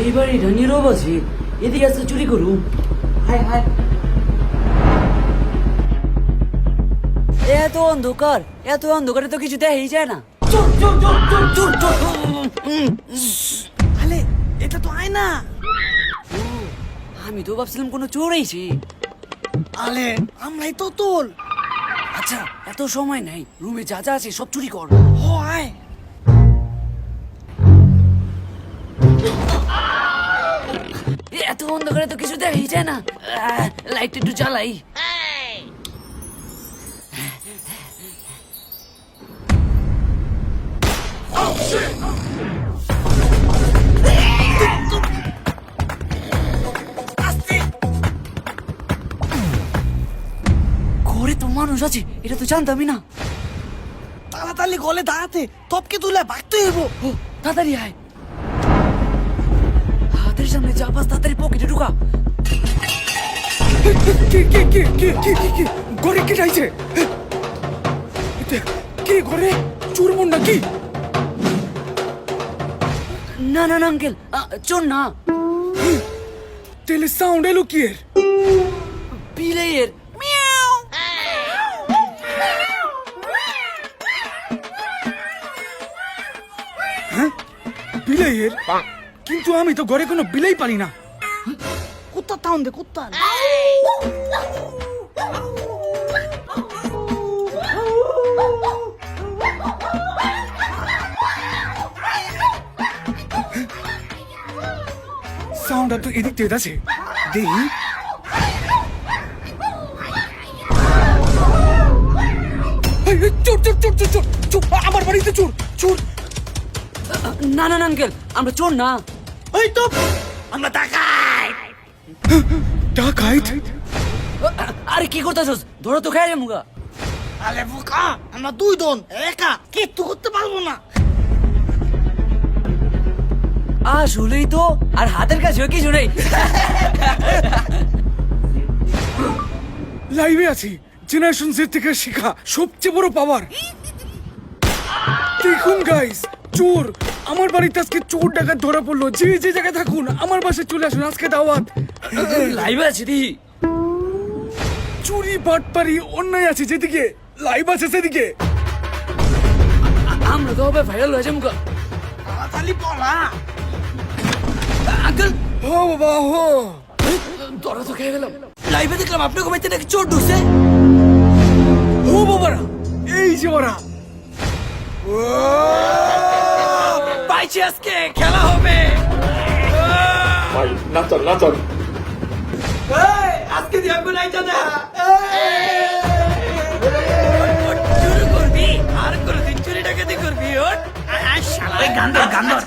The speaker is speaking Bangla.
এইবার এটা নীরব আছে, এদিকে আসতে চুরি করুম। হায় হায়, এত অন্ধকার, এত অন্ধকারে তো কিছু দেখাই যায় না। চোর চোর চোর চোর চোর চোর। আলে এটা তো আয়না। ও, আমি তো ভাবছিলাম কোনো চোর আইছে। আলে আমরাই তো তোল। আচ্ছা, এত সময় নাই, রুমে যা যা আছে সব চুরি কর। ও আয়। এত অন্ধকারে তো কিছু দেখাই যায় না। লাইট একটু জ্বালাই। ঘরে তো মানুষ আছে, এটা তো জানতামই না। তাড়াতাড়ি গলে দাঁড়াতে তপকে তুলে ভাগতে হইব। ও, তাড়াতাড়ি আয়। হাতের সামনে যা পাস তাড়াতাড়ি পকেটে ঢুকা। ঘরে কে যাইছে? কে ঘরে? চোর মন নাকি? না না না আঙ্কেল, চোর না, তেলে সাউন্ড এলো কি এর? বিলের। বিলাইয়ের? কিন্তু আমি তো ঘরে কোনো বিলাই পারি না। কুত্তা তাউন দে কুত্তা। সাউন্ড তো এদিক থেকে আছে, দেখি। চোর চোর চোর চোর চোর চোর, আমার বাড়িতে চোর চোর। না না না আঙ্কেল, আমরা চোর না। এই তো আমরা তাকাই। ডাকাইত? আরে কি করতেছস? ধরো তো খাই রে মুগা। আলে বোকা, আমরা দুই জন একা কিচ্ছু করতে পারবো না। আসলেই তো, আর হাতের কাছেও কিছু নেই। লাইভে আছি, জেনারেশন জেড থেকে শেখা সবচেয়ে বড় পাওয়ার। দেখুন গাইস, চোর আমার বাড়িতে আজকে চোর ডাকাত ধরা পড়লো। যে যে জায়গায় থাকুন আমার বাসায় চলে আসুন, আজকে দাওয়াত। লাইভ আছে দি। চুরি বাটপারি অন্যায় আছে যেদিকে, লাইভ আছে সেদিকে। আমরা তো হবে ভাইরাল হয়ে যাবো। তাড়াতাড়ি পড়া। আঙ্কেল, হো বাবা হো। ধরা তো খেয়ে গেলাম। লাইভে দেখলাম আপনার ঘুমাইতে নাকি চোর ঢুকছে। ও বাবারা, এই যে ওরা। পাইছি, আজকে খেলা হবে। ভাই নাচন নাচন। আজকে দিয়ে গুনাই জানা। চুরি করবি আর কোনদিন চুরি ডাকাতি করবি? ওঠ। শালা গান্দর গান্দর।